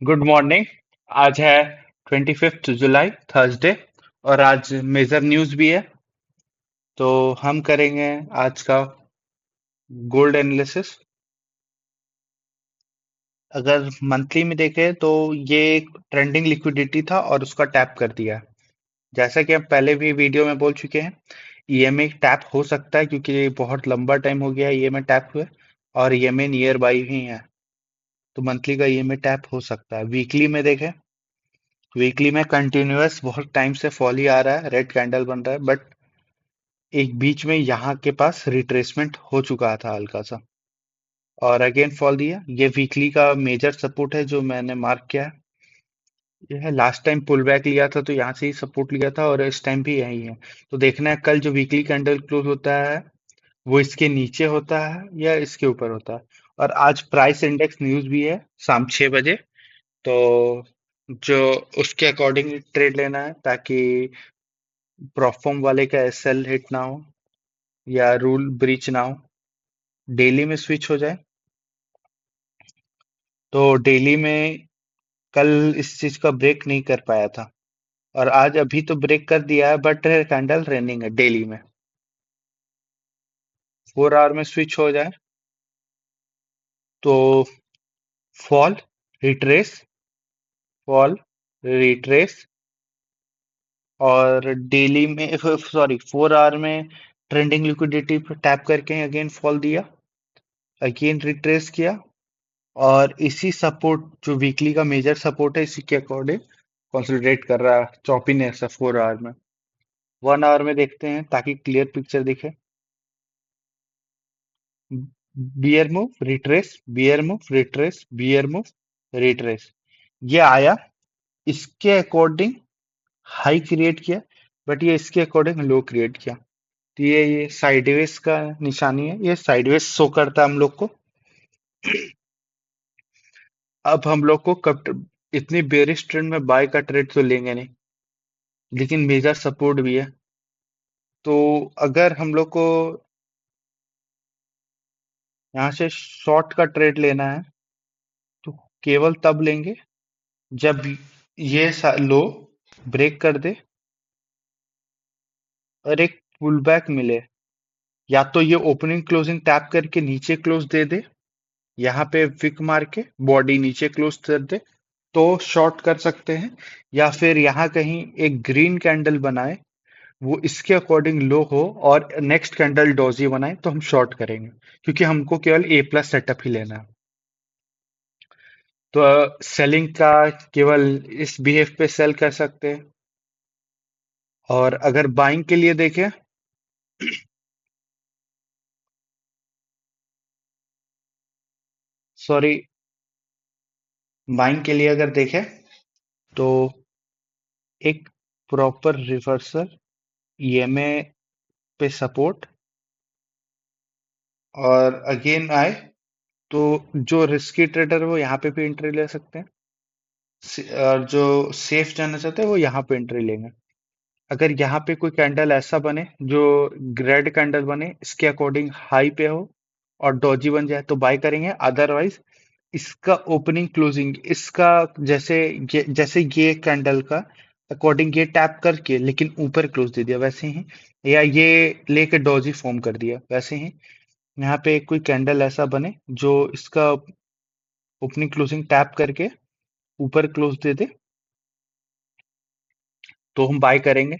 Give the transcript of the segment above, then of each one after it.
Good morning. आज है 25 जुलाई, Thursday. और आज मेजर न्यूज भी है। तो हम करेंगे आज का गोल्ड एनालिसिस। अगर मंथली में देखें तो ये एक ट्रेंडिंग लिक्विडिटी था और उसका टैप कर दिया। जैसा कि हम पहले भी वीडियो में बोल चुके हैं, ईएमए टैप हो सकता है क्योंकि ये बहुत लंबा टाइम हो गया ईएमए टैप हुए, और ईएमए नियर बाई ही है। तो मंथली का ईएमए टैप हो सकता है। वीकली में देखें, वीकली में कंटिन्यूअस बहुत टाइम से फॉल ही आ रहा है, रेड कैंडल बन रहा है, बट एक बीच में यहाँ के पास रिट्रेसमेंट हो चुका था हल्का सा, और अगेन फॉल दिया। ये वीकली का मेजर सपोर्ट है जो मैंने मार्क किया है। ये है, लास्ट टाइम पुल बैक लिया था तो यहाँ से ही सपोर्ट लिया था, और इस टाइम भी यही है। तो देखना है कल जो वीकली कैंडल क्लोज होता है वो इसके नीचे होता है या इसके ऊपर होता है। और आज प्राइस इंडेक्स न्यूज भी है शाम 6 बजे। तो जो उसके अकॉर्डिंग ट्रेड लेना है ताकि प्रोफॉर्म वाले का एसएल हिट ना हो या रूल ब्रीच ना हो, डेली में स्विच हो जाए। तो डेली में कल इस चीज का ब्रेक नहीं कर पाया था, और आज अभी तो ब्रेक कर दिया है, बट कैंडल रनिंग है डेली में। 4 आवर में स्विच हो जाए तो फॉल, रिट्रेस, फॉल, रिट्रेस, और डेली में, सॉरी, 4 आवर में ट्रेंडिंग लिक्विडिटी पर टैप करके अगेन फॉल दिया, अगेन रिट्रेस किया, और इसी सपोर्ट जो वीकली का मेजर सपोर्ट है इसी के अकॉर्डिंग कंसोलिडेट कर रहा है। चॉपीनेस है 4 आवर में। 1 आवर में देखते हैं ताकि क्लियर पिक्चर दिखे। Bear move, retrace, bear move, retrace, bear move, retrace. ये आया, इसके अकॉर्डिंग हाई क्रिएट किया, बट ये इसके अकॉर्डिंग लो क्रिएट किया। तो ये साइडवेज का निशानी है, ये साइडवेज शो करता है हम लोग को। अब हम लोग को कब इतनी बेरिश ट्रेंड में बाय का ट्रेड तो लेंगे नहीं, लेकिन मेजर सपोर्ट भी है। तो अगर हम लोग को यहाँ से शॉर्ट का ट्रेड लेना है तो केवल तब लेंगे जब ये लो ब्रेक कर दे और एक पुल बैक मिले, या तो ये ओपनिंग क्लोजिंग टैप करके नीचे क्लोज दे दे, यहाँ पे विक मार के बॉडी नीचे क्लोज कर दे तो शॉर्ट कर सकते हैं, या फिर यहाँ कहीं एक ग्रीन कैंडल बनाए, वो इसके अकॉर्डिंग लो हो और नेक्स्ट कैंडल डोजी बनाए तो हम शॉर्ट करेंगे, क्योंकि हमको केवल ए प्लस सेटअप ही लेना है। तो सेलिंग का केवल इस बिहेव पे सेल कर सकते हैं। और अगर बाइंग के लिए देखें, सॉरी, बाइंग के लिए अगर देखें तो एक प्रॉपर रिवर्सल, ईएमए पे सपोर्ट, और अगेन आए तो जो रिस्की ट्रेडर है वो यहाँ पे भी एंट्री ले सकते हैं, और जो सेफ जाना चाहते हैं वो यहाँ पे एंट्री लेंगे। अगर यहाँ पे कोई कैंडल ऐसा बने जो रेड कैंडल बने इसके अकॉर्डिंग हाई पे हो और डॉजी बन जाए तो बाय करेंगे। अदरवाइज इसका ओपनिंग क्लोजिंग इसका जैसे ये कैंडल का अकॉर्डिंग ये टैप करके लेकिन ऊपर क्लोज दे दिया वैसे ही, या ये लेके डॉजी फॉर्म कर दिया वैसे ही, यहाँ पे कोई कैंडल ऐसा बने जो इसका ओपनिंग क्लोजिंग टैप करके ऊपर क्लोज दे दे तो हम बाय करेंगे,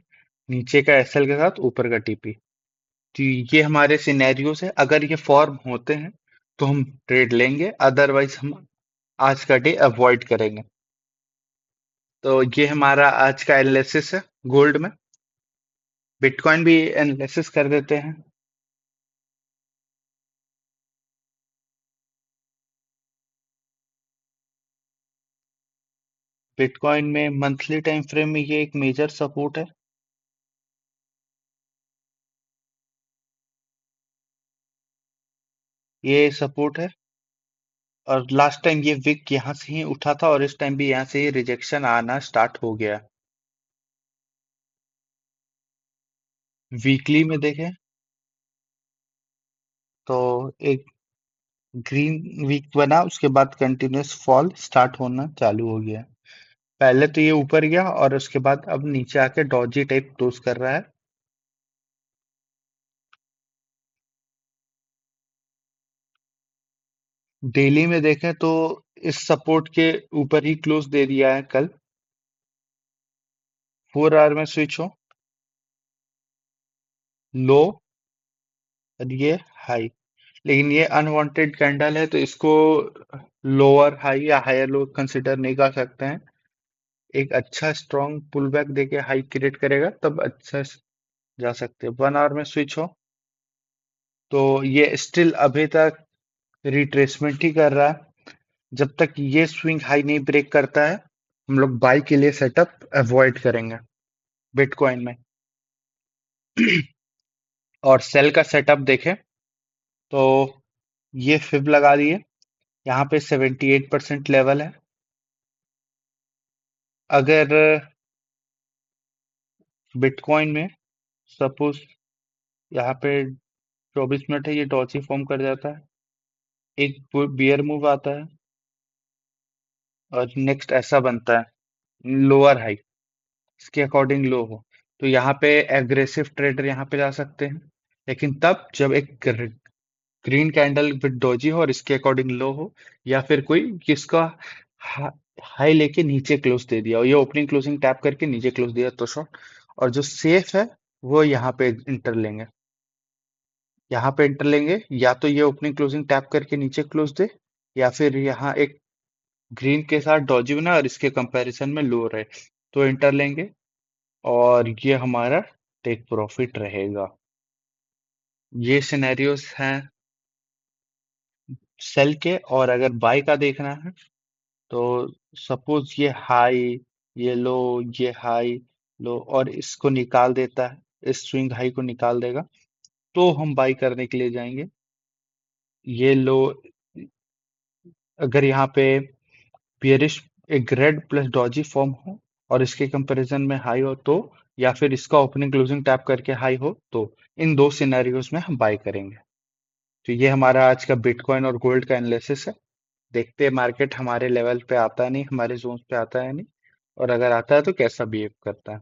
नीचे का एसएल के साथ ऊपर का टीपी। तो ये हमारे सिनेरियोस है, अगर ये फॉर्म होते हैं तो हम ट्रेड लेंगे, अदरवाइज हम आज का डे अवॉइड करेंगे। तो ये हमारा आज का एनालिसिस है गोल्ड में। बिटकॉइन भी एनालिसिस कर देते हैं। बिटकॉइन में मंथली टाइम फ्रेम में ये एक मेजर सपोर्ट है। ये सपोर्ट है, और लास्ट टाइम ये विक यहाँ से ही उठा था और इस टाइम भी यहाँ से ही रिजेक्शन आना स्टार्ट हो गया। वीकली में देखें तो एक ग्रीन वीक बना, उसके बाद कंटिन्यूअस फॉल स्टार्ट होना चालू हो गया। पहले तो ये ऊपर गया और उसके बाद अब नीचे आके डॉजी टाइप क्लोज कर रहा है। डेली में देखें तो इस सपोर्ट के ऊपर ही क्लोज दे दिया है कल। 4 आवर में स्विच हो, लो, और ये हाई। लेकिन ये अनवांटेड कैंडल है तो इसको लोअर हाई या हायर लो कंसिडर नहीं कर सकते हैं। एक अच्छा स्ट्रॉन्ग पुल बैक देके हाई क्रिएट करेगा तब अच्छा जा सकते हैं। 1 आवर में स्विच हो तो ये स्टिल अभी तक रिट्रेसमेंट ही कर रहा है। जब तक ये स्विंग हाई नहीं ब्रेक करता है हम लोग बाई के लिए सेटअप अवॉइड करेंगे बिटकॉइन में। और सेल का सेटअप देखें तो ये फिब लगा दिए, यहाँ पे 78% लेवल है। अगर बिटकॉइन में सपोज यहाँ पे 24 मिनट है, ये डॉजी फॉर्म कर जाता है, एक बियर मूव आता है और नेक्स्ट ऐसा बनता है लोअर हाई, इसके अकॉर्डिंग लो हो, तो यहाँ पे एग्रेसिव ट्रेडर यहाँ पे जा सकते हैं। लेकिन तब जब एक ग्रीन कैंडल विद डोजी हो और इसके अकॉर्डिंग लो हो, या फिर कोई किसका हाई लेके नीचे क्लोज दे दिया और ये ओपनिंग क्लोजिंग टैप करके नीचे क्लोज दिया तो शॉर्ट। और जो सेफ है वो यहाँ पे इंटर लेंगे, यहाँ पे इंटर लेंगे, या तो ये ओपनिंग क्लोजिंग टैप करके नीचे क्लोज दे, या फिर यहाँ एक ग्रीन के साथ डॉजी बना और इसके कंपैरिजन में लो रहे तो इंटर लेंगे, और ये हमारा टेक प्रॉफिट रहेगा। ये सिनेरियोस हैं सेल के। और अगर बाय का देखना है तो सपोज ये हाई, ये लो, ये हाई, लो, और इसको निकाल देता है, इस स्विंग हाई को निकाल देगा तो हम बाई करने के लिए जाएंगे। ये लो, अगर यहाँ पे बियरिश एक रेड प्लस डॉजी फॉर्म हो और इसके कंपैरिजन में हाई हो तो, या फिर इसका ओपनिंग क्लोजिंग टैप करके हाई हो तो, इन दो सिनेरियोज में हम बाई करेंगे। तो ये हमारा आज का बिटकॉइन और गोल्ड का एनालिसिस है। देखते हैं मार्केट हमारे लेवल पे आता है नहीं, हमारे जोन पे आता है नहीं, और अगर आता है तो कैसा बिहेव करता है।